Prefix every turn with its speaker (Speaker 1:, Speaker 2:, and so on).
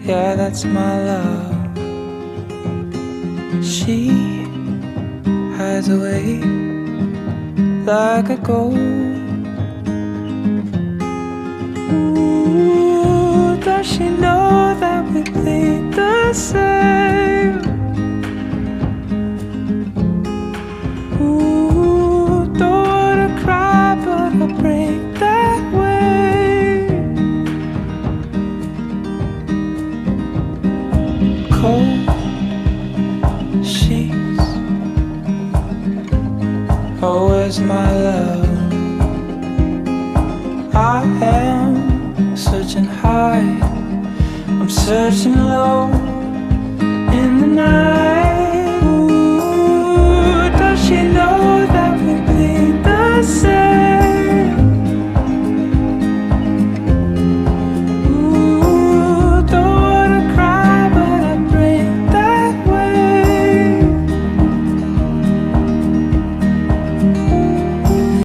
Speaker 1: Yeah, that's my love. She hides away like a ghost. Ooh, does she know that we think the same? Ooh, don't wanna cry, but I'll break that way. Cold sheets. Oh, where's my love? I am searching high, I'm searching low in the night.